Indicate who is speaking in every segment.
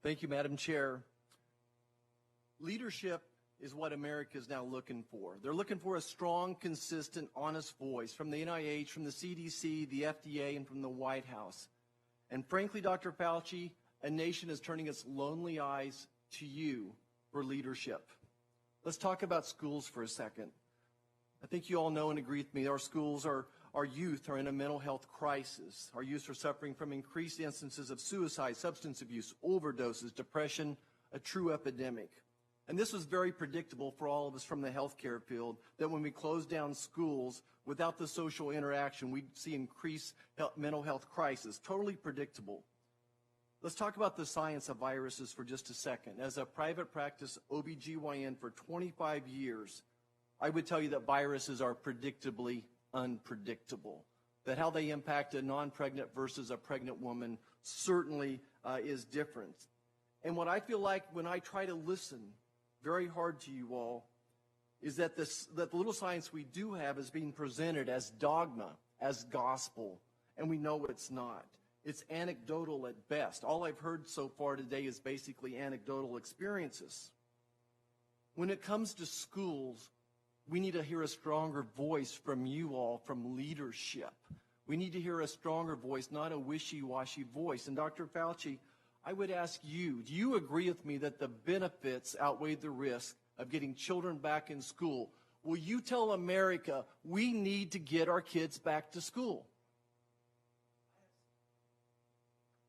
Speaker 1: Thank you, Madam Chair. Leadership is what America is now looking for. They're looking for a strong, consistent, honest voice from the NIH, from the CDC, the FDA, and from the White House. And frankly, Dr. Fauci, a nation is turning its lonely eyes to you for leadership. Let's talk about schools for a second. I think you all know and agree with me, our schools, our youth are in a mental health crisis. Our youth are suffering from increased instances of suicide, substance abuse, overdoses, depression, a true epidemic. And this was very predictable for all of us from the healthcare field, that when we close down schools without the social interaction, we'd see increased mental health crisis. Totally predictable. Let's talk about the science of viruses for just a second. As a private practice OBGYN for 25 years, I would tell you that viruses are predictably unpredictable. That how they impact a non-pregnant versus a pregnant woman certainly is different. And what I feel like when I try to listen very hard to you all is that the little science we do have is being presented as dogma, as gospel, and we know it's not. It's anecdotal at best. All I've heard so far today is basically anecdotal experiences. When it comes to schools, we need to hear a stronger voice from you all, from leadership. We need to hear a stronger voice, not a wishy-washy voice. And Dr. Fauci, I would ask you, do you agree with me that the benefits outweigh the risk of getting children back in school? Will you tell America we need to get our kids back to school?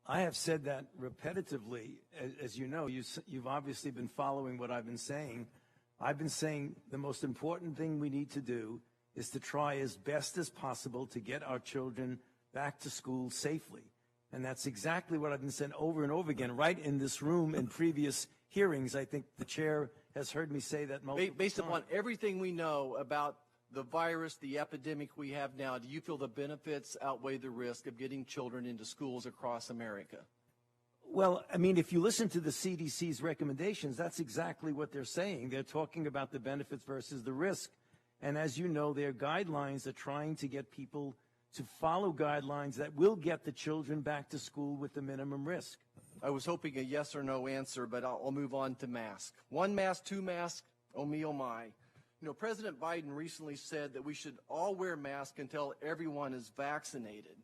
Speaker 2: I have said that repetitively. As you know, you've obviously been following what I've been saying. I've been saying the most important thing we need to do is to try as best as possible to get our children back to school safely. And that's exactly what I've been saying over and over again, right in this room in previous hearings. I think the chair has heard me say that multiple times.
Speaker 1: Based upon everything we know about the virus, the epidemic we have now, do you feel the benefits outweigh the risk of getting children into schools across America?
Speaker 2: Well, I mean, if you listen to the CDC's recommendations, that's exactly what they're saying. They're talking about the benefits versus the risk. And as you know, their guidelines are trying to get people to follow guidelines that will get the children back to school with the minimum risk.
Speaker 1: I was hoping a yes or no answer, but I'll move on to mask. One mask, two masks, oh me, oh my. You know, President Biden recently said that we should all wear masks until everyone is vaccinated.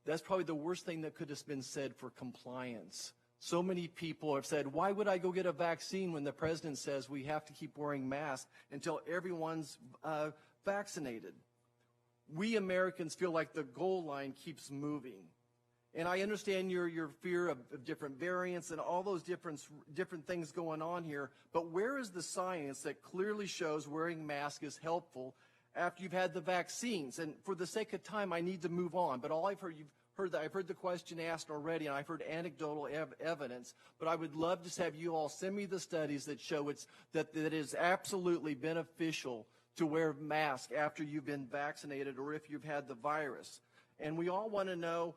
Speaker 1: That's probably the worst thing that could have been said for compliance. So many people have said, why would I go get a vaccine when the president says we have to keep wearing masks until everyone's vaccinated? We Americans feel like the goal line keeps moving. And I understand your fear of different variants and all those different things going on here, but where is the science that clearly shows wearing masks is helpful after you've had the vaccines? And for the sake of time, I need to move on, but all I've heard the question asked already, and I've heard anecdotal evidence, but I would love to have you all send me the studies that show that it is absolutely beneficial to wear masks after you've been vaccinated or if you've had the virus. And we all want to know,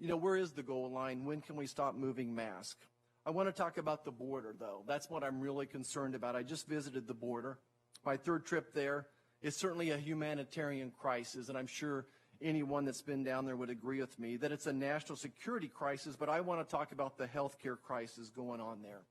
Speaker 1: where is the goal line? When can we stop moving masks? I want to talk about the border, though. That's what I'm really concerned about. I just visited the border. My third trip there. It's certainly a humanitarian crisis, and I'm sure anyone that's been down there would agree with me that it's a national security crisis, but I want to talk about the healthcare crisis going on there.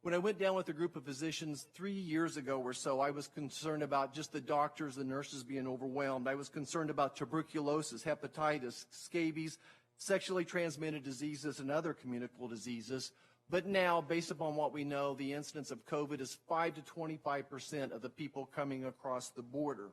Speaker 1: When I went down with a group of physicians 3 years ago or so, I was concerned about just the doctors, the nurses being overwhelmed. I was concerned about tuberculosis, hepatitis, scabies, sexually transmitted diseases, and other communicable diseases. But now, based upon what we know, the incidence of COVID is 5 to 25% of the people coming across the border.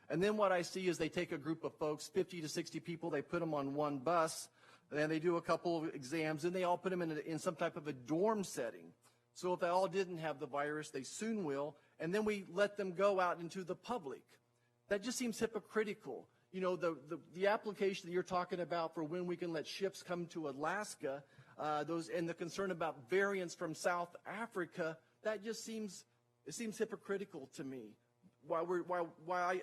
Speaker 1: And then what I see is they take a group of folks, 50 to 60 people, they put them on one bus, and they do a couple of exams, and they all put them in some type of a dorm setting. So if they all didn't have the virus, they soon will, and then we let them go out into the public. That just seems hypocritical. The application that you're talking about for when we can let ships come to Alaska, and the concern about variants from South Africa, that just seems hypocritical to me. While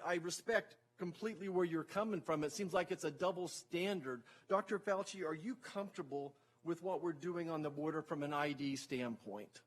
Speaker 1: I respect completely where you're coming from, it seems like it's a double standard. Dr. Fauci, are you comfortable with what we're doing on the border from an ID standpoint?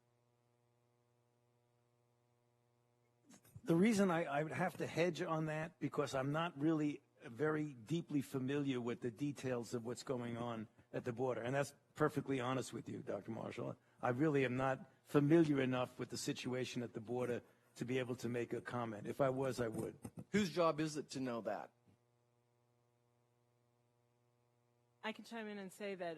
Speaker 2: The reason I would have to hedge on that, because I'm not really very deeply familiar with the details of what's going on at the border. And that's perfectly honest with you, Dr. Marshall. I really am not familiar enough with the situation at the border to be able to make a comment. If I was, I would.
Speaker 1: Whose job is it to know that?
Speaker 3: I can chime in and say that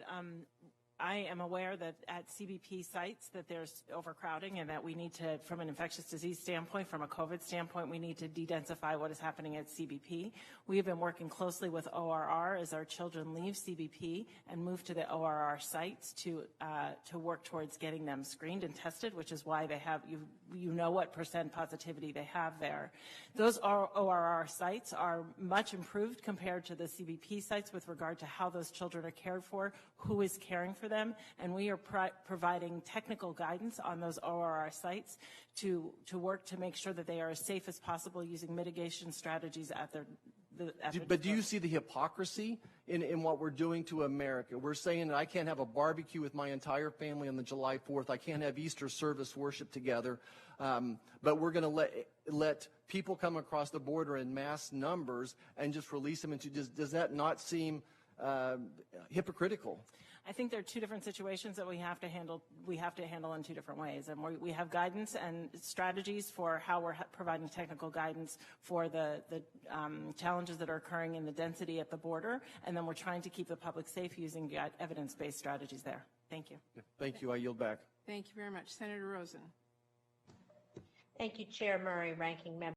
Speaker 3: I am aware that at CBP sites that there's overcrowding and that we need to, from an infectious disease standpoint, from a COVID standpoint, we need to de-densify what is happening at CBP. We have been working closely with ORR as our children leave CBP and move to the ORR sites to work towards getting them screened and tested, which is why they have, you know what % positivity they have there. Those ORR sites are much improved compared to the CBP sites with regard to how those children are cared for, who is caring for them, and we are providing technical guidance on those ORR sites to work to make sure that they are as safe as possible using mitigation strategies at their
Speaker 1: But do you see the hypocrisy in what we're doing to America? We're saying that I can't have a barbecue with my entire family on the July 4th. I can't have Easter service worship together. But we're going to let people come across the border in mass numbers and just release them into, does that not seem hypocritical?
Speaker 3: I think there are two different situations that we have to handle. We have to handle in two different ways, and we have guidance and strategies for how we're providing technical guidance for the challenges that are occurring in the density at the border, and then we're trying to keep the public safe using evidence-based strategies there. Thank you.
Speaker 1: Thank you. I yield back.
Speaker 4: Thank you very much. Senator Rosen.
Speaker 5: Thank you, Chair Murray, Ranking Member.